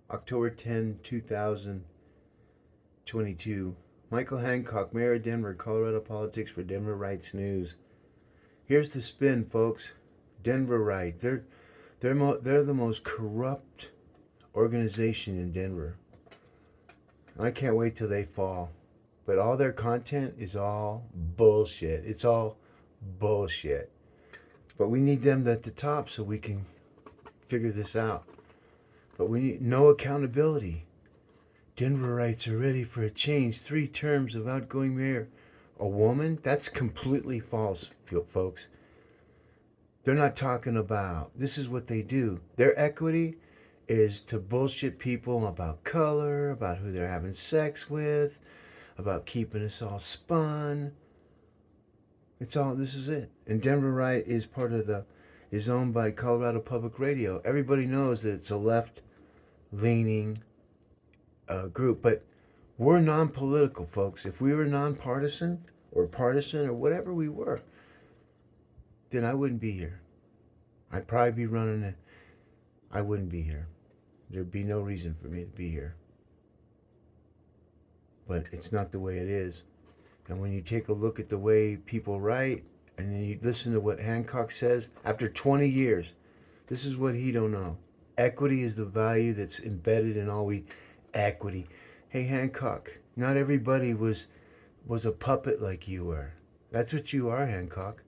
October 10, 2022. Michael Hancock, Mayor of Denver, Colorado politics for Denverites News. Here's the spin, folks. Denverite. They're the most corrupt organization in Denver. I can't wait till they fall. But all their content is all bullshit. It's all bullshit. But we need them at the top so we can figure this out. But we need no accountability. Denverites are ready for a change. 3 terms of outgoing mayor. A woman? That's completely false, folks. They're not talking about. This is what they do. Their equity is to bullshit people about color, about who they're having sex with, about keeping us all spun. This is it. And Denverite is owned by Colorado Public Radio. Everybody knows that it's a left-leaning group, but we're non-political, folks. If we were non-partisan or partisan or whatever we were, then I wouldn't be here. I'd probably be running it. I wouldn't be here. There'd be no reason for me to be here. But it's not the way it is. And when you take a look at the way people write, and then you listen to what Hancock says, after 20 years, this is what he don't know. Equity is the value that's embedded in all we equity. Hey Hancock, not everybody was a puppet like you were. That's what you are, Hancock.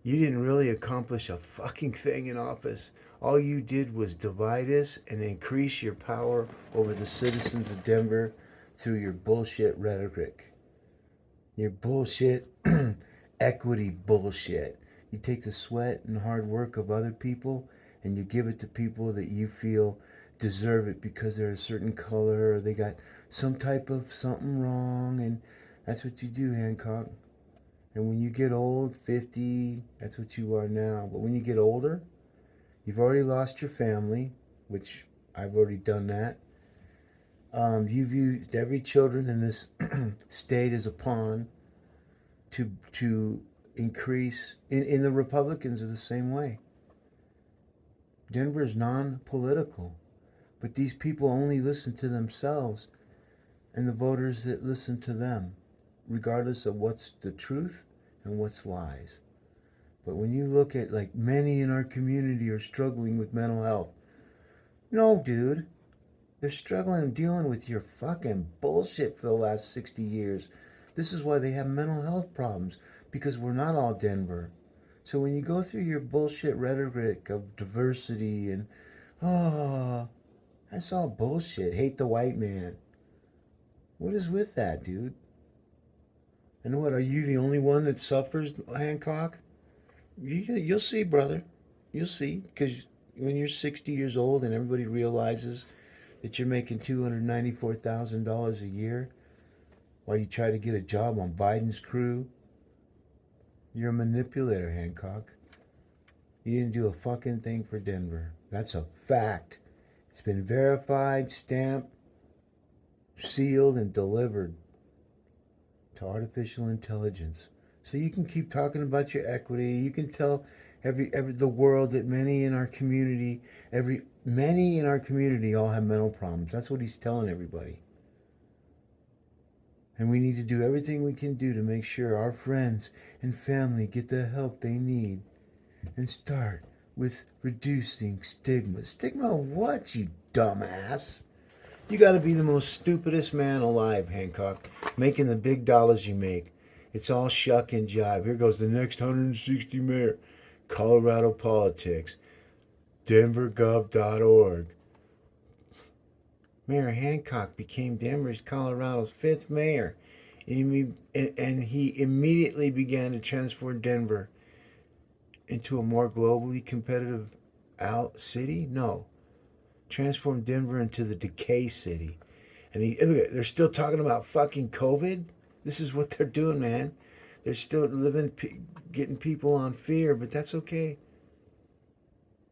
You didn't really accomplish a fucking thing in office. All you did was divide us and increase your power over the citizens of Denver through your bullshit rhetoric. Your bullshit equity bullshit. You take the sweat and hard work of other people and you give it to people that you feel deserve it because they're a certain color or they got some type of something wrong, and that's what you do, Hancock. And when you get old, 50, that's what you are now. But when you get older, you've already lost your family, which I've already done that. You've used every children in this state as a pawn to increase. In the Republicans are the same way. Denver is non-political, but these people only listen to themselves and the voters that listen to them, regardless of what's the truth and what's lies. But when you look at, like, many in our community are struggling with mental health. No, dude. They're struggling dealing with your fucking bullshit for the last 60 years. This is why they have mental health problems, because we're not all Denver. So when you go through your bullshit rhetoric of diversity and, oh, that's all bullshit. Hate the white man. What is with that, dude? And what, are you the only one that suffers, Hancock? You'll see, brother. You'll see. Because when you're 60 years old and everybody realizes that you're making $294,000 a year while you try to get a job on Biden's crew, you're a manipulator, Hancock. You didn't do a fucking thing for Denver. That's a fact. It's been verified, stamped, sealed, and delivered to artificial intelligence. So you can keep talking about your equity. You can tell every the world that many in our community all have mental problems. That's what he's telling everybody. And we need to do everything we can do to make sure our friends and family get the help they need. And start with reducing stigma. Stigma of what, you dumbass? You gotta be the most stupidest man alive, Hancock, making the big dollars you make. It's all shuck and jive. Here goes the next 160 mayor. Colorado politics. DenverGov.org. Mayor Hancock became Denver's, Colorado's 5th mayor. And he immediately began to transform Denver into a more globally competitive city? No. Transform Denver into the decay city. And they're still talking about fucking COVID? This is what they're doing, man. They're still getting people on fear, but that's okay.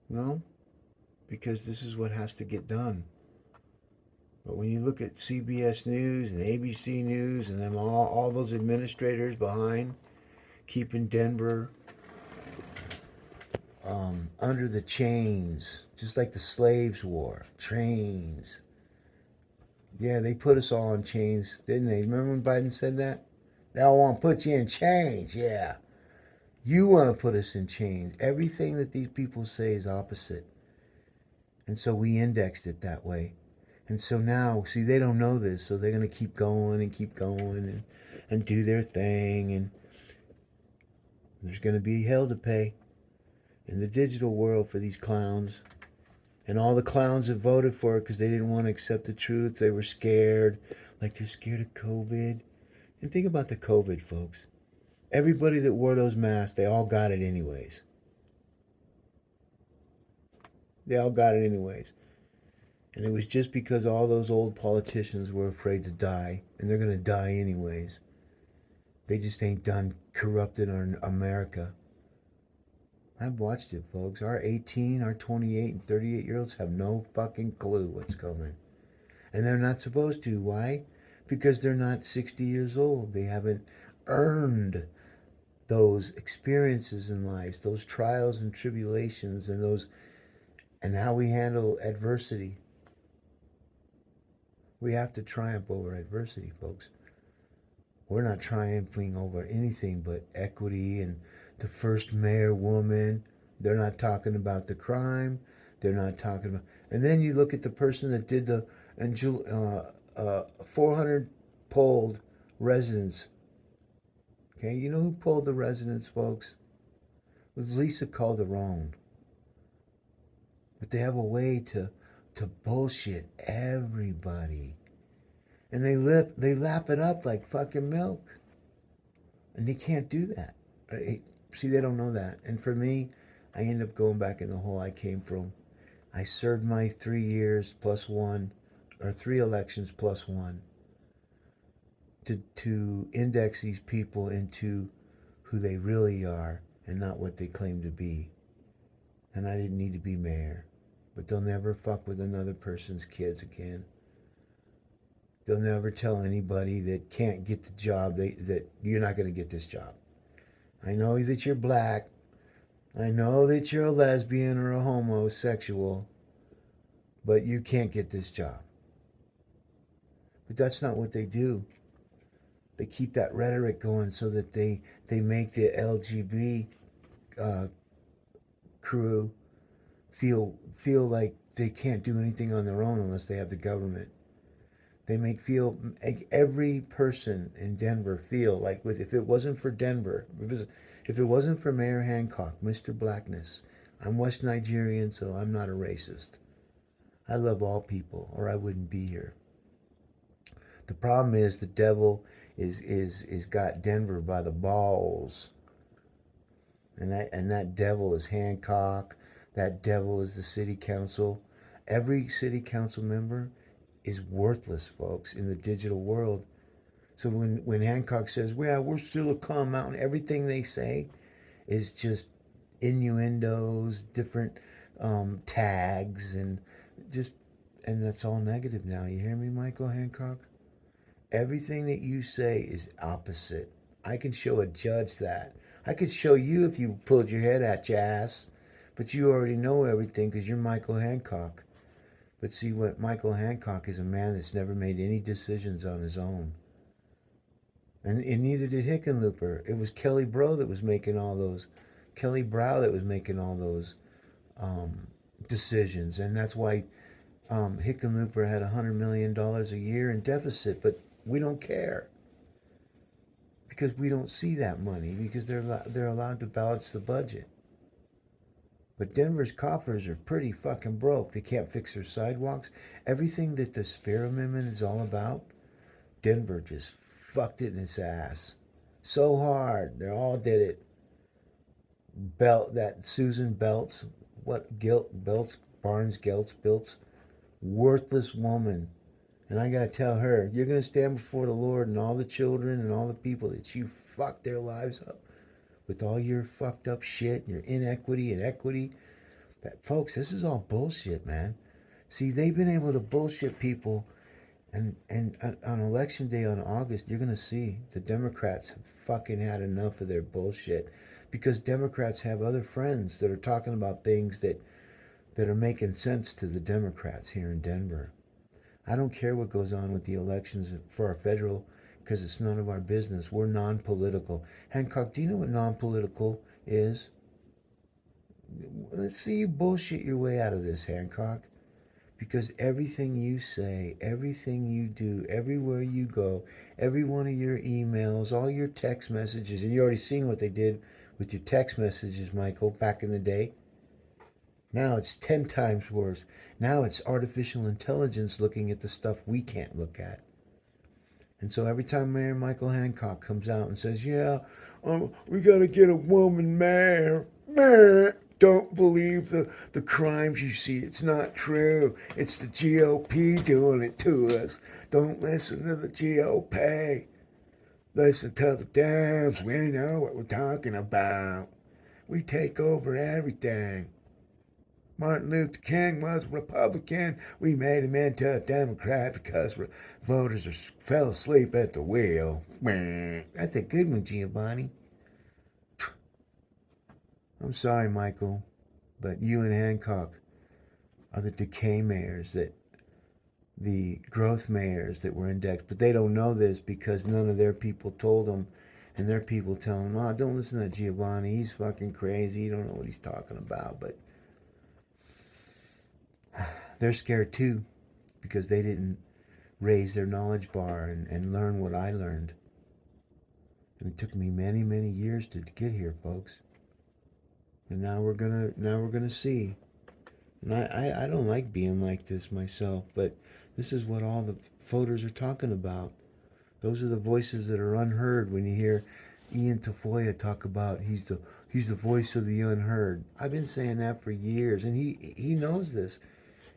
No? Because this is what has to get done. But when you look at CBS News and ABC News and them all those administrators behind keeping Denver under the chains, just like the slaves wore, chains. Yeah, they put us all in chains, didn't they? Remember when Biden said that? They all want to put you in chains. Yeah. You want to put us in chains. Everything that these people say is opposite. And so we indexed it that way. And so now, see, they don't know this, so they're going to keep going and do their thing. And there's going to be hell to pay in the digital world for these clowns. And all the clowns that voted for it because they didn't want to accept the truth. They were scared. Like they're scared of COVID. And think about the COVID, folks. Everybody that wore those masks, they all got it anyways. They all got it anyways. And it was just because all those old politicians were afraid to die. And they're going to die anyways. They just ain't done corrupted our America. I've watched it, folks. Our 18, our 28, and 38-year-olds have no fucking clue what's coming. And they're not supposed to. Why? Because they're not 60 years old. They haven't earned those experiences in life, those trials and tribulations, and how we handle adversity. We have to triumph over adversity, folks. We're not triumphing over anything but equity and the first mayor woman. They're not talking about the crime. They're not talking about. And then you look at the person that did the 400 polled residents. Okay, you know who polled the residents, folks? It was Lisa Calderon. But they have a way to bullshit everybody. And they lap it up like fucking milk. And they can't do that. See, they don't know that. And for me, I end up going back in the hole I came from. I served my 3 years plus one, or 3 elections plus one, to index these people into who they really are and not what they claim to be. And I didn't need to be mayor. But they'll never fuck with another person's kids again. They'll never tell anybody that can't get the job that you're not going to get this job. I know that you're black. I know that you're a lesbian or a homosexual, but you can't get this job. But that's not what they do. They keep that rhetoric going so that they make the LGBT crew feel like they can't do anything on their own unless they have the government. They make every person in Denver feel like if it wasn't for Denver, if it wasn't for Mayor Hancock, Mr. Blackness, I'm West Nigerian, so I'm not a racist. I love all people, or I wouldn't be here. The problem is the devil is got Denver by the balls, and that devil is Hancock. That devil is the city council. Every city council member is worthless, folks, in the digital world. So when Hancock says, well, we're still a calm mountain, everything they say is just innuendos, different tags, and that's all negative now. You hear me, Michael Hancock? Everything that you say is opposite. I can show a judge that. I could show you if you pulled your head out your ass, but you already know everything because you're Michael Hancock. But see, what Michael Hancock is a man that's never made any decisions on his own. And neither did Hickenlooper. It was Kelly Brow that was making all those decisions. And that's why Hickenlooper had $100 million a year in deficit. But we don't care. Because we don't see that money. Because they're allowed to balance the budget. But Denver's coffers are pretty fucking broke. They can't fix their sidewalks. Everything that the Spare Amendment is all about, Denver just fucked it in its ass. So hard. They all did it. That Susan Belts, Barnes Geltz built, worthless woman. And I gotta tell her, you're gonna stand before the Lord and all the children and all the people that you fucked their lives up with all your fucked up shit, your inequity and equity. Folks, this is all bullshit, man. See, they've been able to bullshit people, and on election day on August, you're going to see the Democrats have fucking had enough of their bullshit, because Democrats have other friends that are talking about things that are making sense to the Democrats here in Denver. I don't care what goes on with the elections for our federal, because it's none of our business. We're non-political. Hancock, do you know what non-political is? Let's see you bullshit your way out of this, Hancock. Because everything you say, everything you do, everywhere you go, every one of your emails, all your text messages, and you already seen what they did with your text messages, Michael, back in the day. Now it's 10 times worse. Now it's artificial intelligence looking at the stuff we can't look at. And so every time Mayor Michael Hancock comes out and says, yeah, we got to get a woman mayor, don't believe the crimes you see. It's not true. It's the GOP doing it to us. Don't listen to the GOP. Listen to the Dems. We know what we're talking about. We take over everything. Martin Luther King was a Republican. We made him into a Democrat because voters fell asleep at the wheel. That's a good one, Giovanni. I'm sorry, Michael, but you and Hancock are the decay mayors, that the growth mayors that were indexed. But they don't know this because none of their people told them. And their people tell them, oh, don't listen to Giovanni. He's fucking crazy. You don't know what he's talking about. But they're scared too because they didn't raise their knowledge bar and learn what I learned. And it took me many, many years to get here, folks. And now we're gonna see. And I don't like being like this myself, but this is what all the voters are talking about. Those are the voices that are unheard when you hear Ian Tafoya talk about he's the voice of the unheard. I've been saying that for years, and he knows this.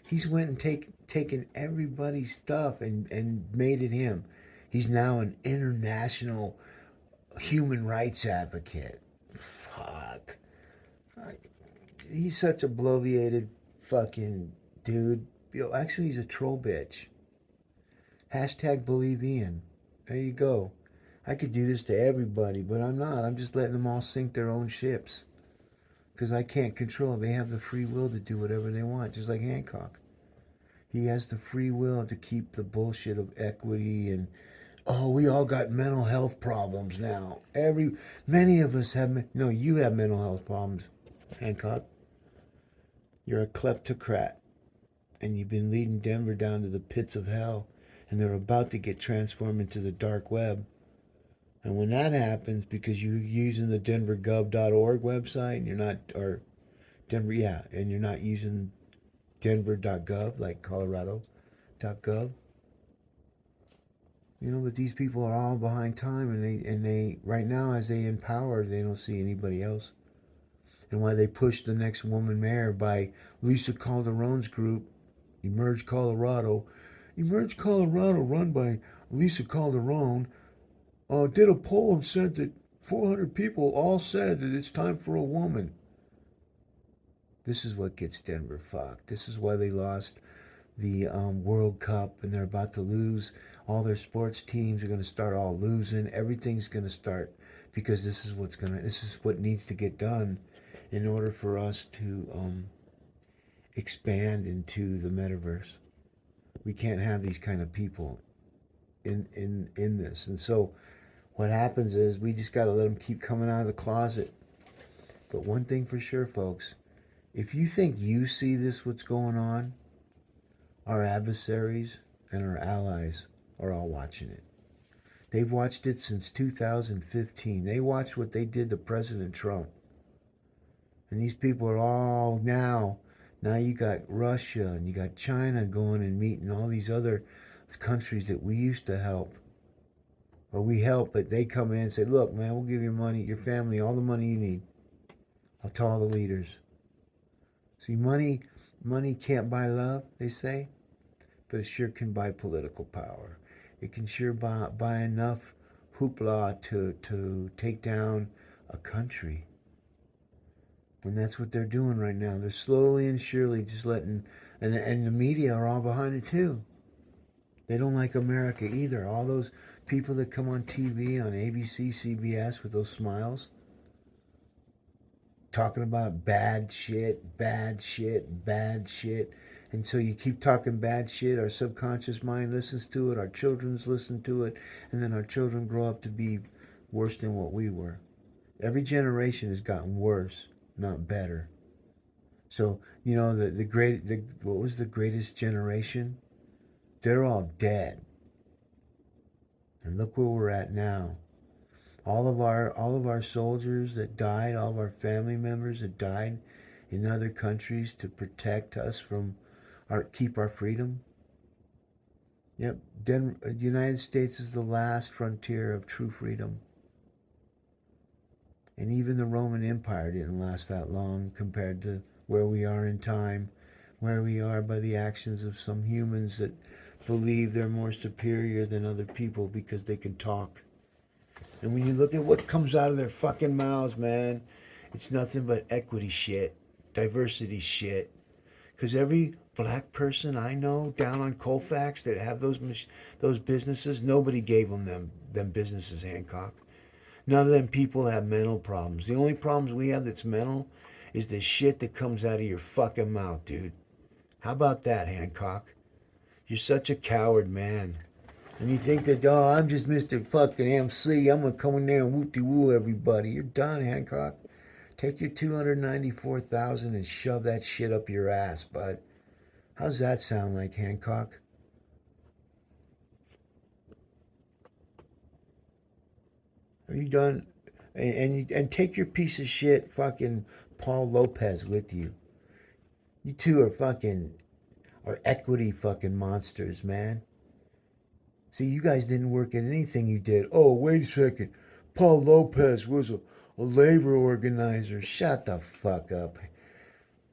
He's went and taken everybody's stuff and made it him. He's now an international human rights advocate. Fuck. He's such a bloviated fucking dude. Actually, he's a troll bitch. Hashtag believe Ian. There you go. I could do this to everybody, but I'm not. I'm just letting them all sink their own ships. Because I can't control. They have the free will to do whatever they want, just like Hancock. He has the free will to keep the bullshit of equity and, oh, we all got mental health problems now. Many of us have, no, you have mental health problems, Hancock. You're a kleptocrat, and you've been leading Denver down to the pits of hell, and they're about to get transformed into the dark web. And when that happens, because you're using the denvergov.org website, and you're not, or Denver, yeah, and you're not using denver.gov, like colorado.gov. But these people are all behind time, and they right now, as they in power, they don't see anybody else. And why they push the next woman mayor by Lisa Calderon's group, Emerge Colorado. Emerge Colorado, run by Lisa Calderon, did a poll and said that 400 people all said that it's time for a woman. This is what gets Denver fucked. This is why they lost the World Cup, and they're about to lose. All their sports teams are going to start all losing. Everything's going to start because this is what needs to get done in order for us to expand into the metaverse. We can't have these kind of people in this. And so what happens is we just got to let them keep coming out of the closet. But one thing for sure, folks, if you think you see this, what's going on, our adversaries and our allies are all watching it. They've watched it since 2015. They watched what they did to President Trump. And these people are all now you got Russia and you got China going and meeting all these other countries that we used to help. Or we help, but they come in and say, look, man, we'll give you money, your family, all the money you need. I'll tell all the leaders. See, money can't buy love, they say, but it sure can buy political power. It can sure buy enough hoopla to take down a country. And that's what they're doing right now. They're slowly and surely just letting, and the media are all behind it too. They don't like America either. All those people that come on TV, on ABC, CBS with those smiles, talking about bad shit, And so you keep talking bad shit, our subconscious mind listens to it, our children's listen to it, and then our children grow up to be worse than what we were. Every generation has gotten worse, not better. So, you know, what was the greatest generation? They're all dead. And look where we're at now. All of our soldiers that died, all of our family members that died in other countries to protect us from keep our freedom. Yep, the United States is the last frontier of true freedom. And even the Roman Empire didn't last that long compared to where we are in time, where we are by the actions of some humans that believe they're more superior than other people because they can talk. And when you look at what comes out of their fucking mouths, man, it's nothing but equity shit, diversity shit. Because every black person I know down on Colfax that have those businesses, nobody gave them businesses, Hancock. None of them people have mental problems. The only problems we have that's mental is the shit that comes out of your fucking mouth, dude. How about that, Hancock? You're such a coward, man. And you think that, oh, I'm just Mr. fucking MC. I'm going to come in there and whoop-de-woo everybody. You're done, Hancock. Take your 294,000 and shove that shit up your ass, bud. How's that sound like, Hancock? Are you done? And take your piece of shit fucking Paul Lopez with you. You two are equity fucking monsters, man. See, you guys didn't work at anything you did. Oh, wait a second. Paul Lopez was a labor organizer. Shut the fuck up.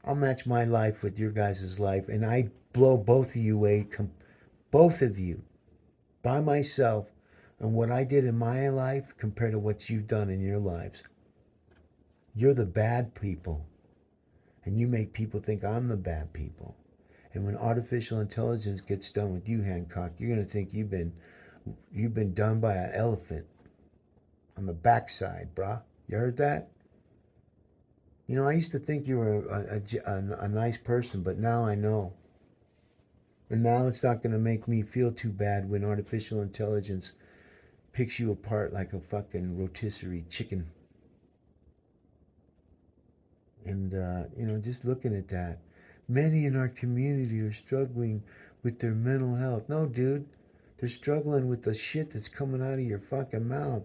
I'll match my life with your guys' life, and I blow both of you away, both of you, by myself, and what I did in my life compared to what you've done in your lives. You're the bad people, and you make people think I'm the bad people. And when artificial intelligence gets done with you, Hancock, you're gonna think you've been done by an elephant on the backside, brah. You heard that? You know, I used to think you were a nice person, but now I know. And now it's not going to make me feel too bad when artificial intelligence picks you apart like a fucking rotisserie chicken. And, just looking at that, many in our community are struggling with their mental health. No, dude, they're struggling with the shit that's coming out of your fucking mouth.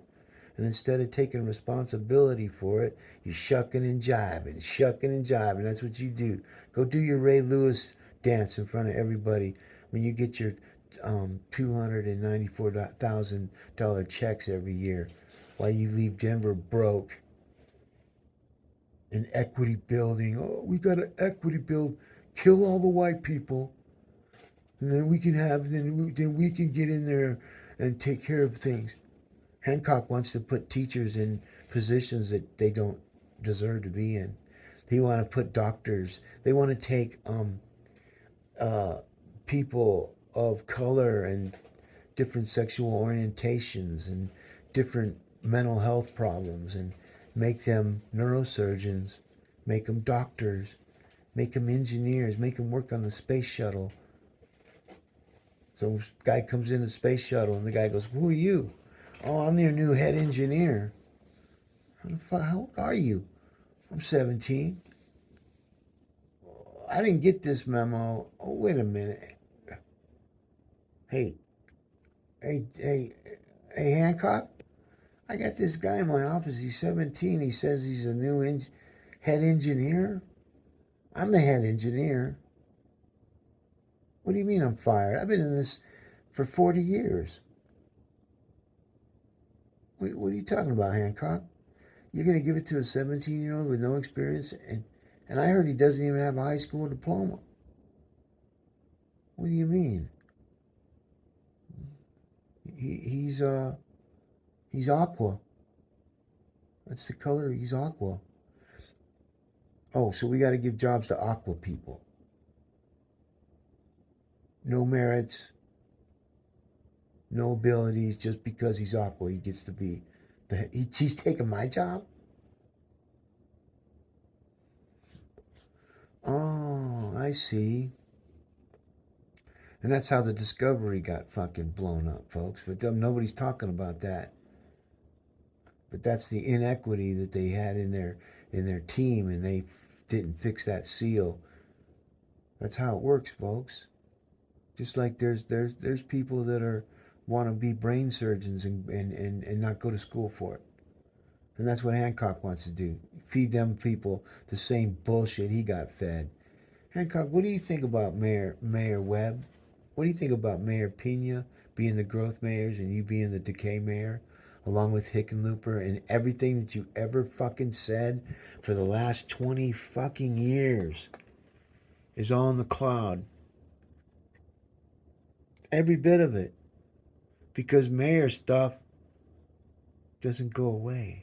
And instead of taking responsibility for it, you're shucking and jiving, shucking and jiving. That's what you do. Go do your Ray Lewis dance in front of everybody when you get your $294,000 checks every year while you leave Denver broke. An equity building. Oh, we got an equity build. Kill all the white people. And then we can get in there and take care of things. Hancock wants to put teachers in positions that they don't deserve to be in. They want to put doctors. They want to take people of color and different sexual orientations and different mental health problems and make them neurosurgeons, make them doctors, make them engineers, make them work on the space shuttle. So guy comes in the space shuttle and the guy goes, "Who are you?" "Oh, I'm their new head engineer." How old are you?" "I'm 17. "I didn't get this memo." "Oh, wait a minute. Hey, hey, hey, hey, Hancock. I got this guy in my office. He's 17. He says he's a new head engineer. I'm the head engineer. What do you mean I'm fired? I've been in this for 40 years. What are you talking about, Hancock? You're going to give it to a 17-year-old with no experience? And I heard he doesn't even have a high school diploma. What do you mean? He's aqua. That's the color. He's aqua. Oh, so we got to give jobs to aqua people. No merits, no abilities. Just because he's aqua, he gets to be he's taking my job. Oh, I see. And that's how the Discovery got fucking blown up, folks. But nobody's talking about that. But that's the inequity that they had in their team, and they didn't fix that seal. That's how it works, folks. Just like there's people that want to be brain surgeons and not go to school for it. And that's what Hancock wants to do. Feed them people the same bullshit he got fed. Hancock, what do you think about Mayor Webb? What do you think about Mayor Pena being the growth mayors and you being the decay mayor, along with Hickenlooper, and everything that you ever fucking said for the last 20 fucking years is all in the cloud? Every bit of it. Because mayor stuff doesn't go away.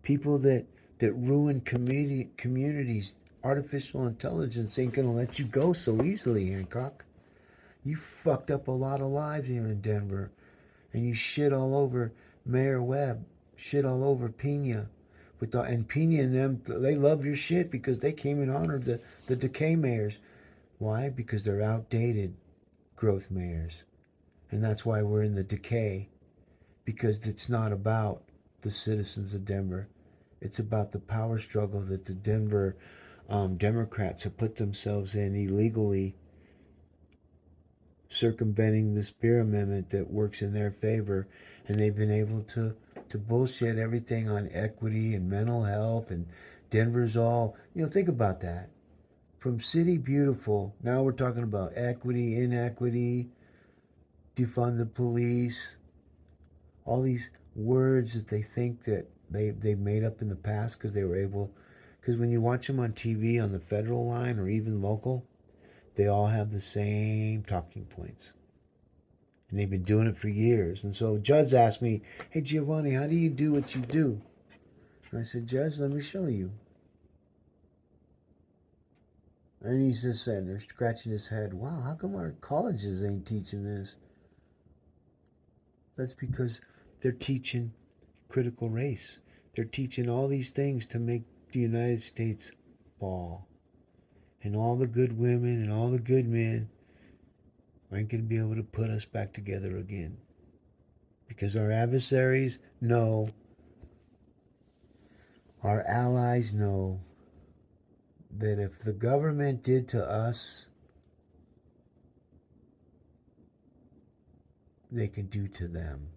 People that ruin communities, artificial intelligence ain't gonna let you go so easily, Hancock. You fucked up a lot of lives here in Denver, and you shit all over Mayor Webb, shit all over Pena, and Pena and them. They love your shit because they came and honored the decay mayors. Why? Because they're outdated growth mayors, and that's why we're in the decay. Because it's not about the citizens of Denver. It's about the power struggle that the Denver Democrats have put themselves in illegally, circumventing the Spear Amendment that works in their favor, and they've been able to bullshit everything on equity and mental health, and Denver's all, think about that. From City Beautiful, now we're talking about equity, inequity, defund the police, all these words that they think that they've made up in the past because they were able, because when you watch them on TV on the federal line or even local, they all have the same talking points. And they've been doing it for years. And so Judge asked me, hey, Giovanni, how do you do what you do? And I said, Judge, let me show you. And he's just sitting there scratching his head. Wow, how come our colleges ain't teaching this? That's because they're teaching critical race. They're teaching all these things to make the United States fall. And all the good women and all the good men aren't going to be able to put us back together again. Because our adversaries know, our allies know, that if the government did to us, they can do to them.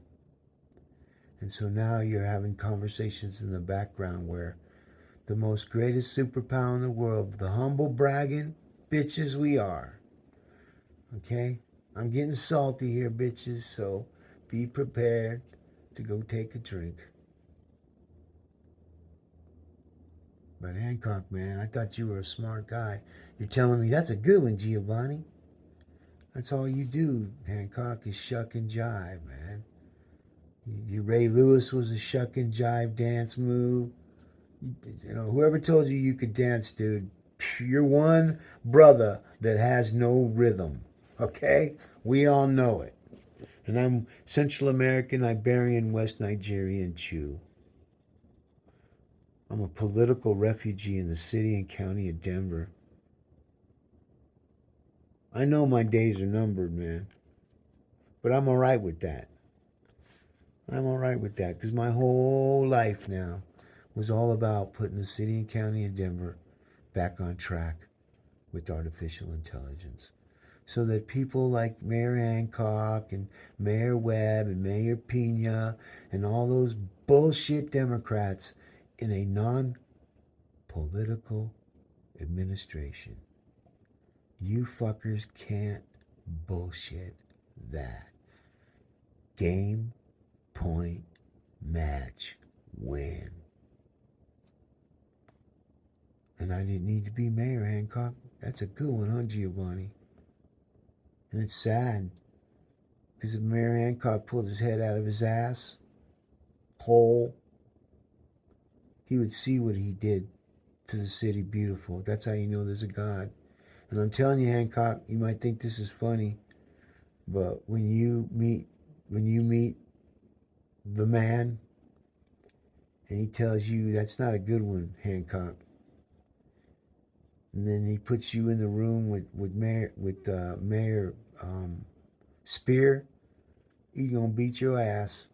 And so now you're having conversations in the background where the most greatest superpower in the world, the humble bragging bitches we are. Okay? I'm getting salty here, bitches, so be prepared to go take a drink. But Hancock, man, I thought you were a smart guy. You're telling me that's a good one, Giovanni. That's all you do, Hancock, is shuck and jive, man. Your Ray Lewis was a shuck and jive dance move. Whoever told you you could dance, dude, you're one brother that has no rhythm. Okay? We all know it. And I'm Central American, Iberian, West Nigerian Jew. I'm a political refugee in the city and county of Denver. I know my days are numbered, man. But I'm all right with that. I'm all right with that because my whole life now was all about putting the city and county of Denver back on track with artificial intelligence. So that people like Mayor Hancock and Mayor Webb and Mayor Pena and all those bullshit Democrats in a non-political administration, you fuckers can't bullshit that. Game, point, match, win. And I didn't need to be Mayor Hancock. That's a good one, huh, Giovanni? And it's sad. Because if Mayor Hancock pulled his head out of his ass hole, he would see what he did to the city beautiful. That's how you know there's a God. And I'm telling you, Hancock, you might think this is funny, but when you meet the man and he tells you that's not a good one, Hancock, and then he puts you in the room with Mayor Spear, he's gonna beat your ass.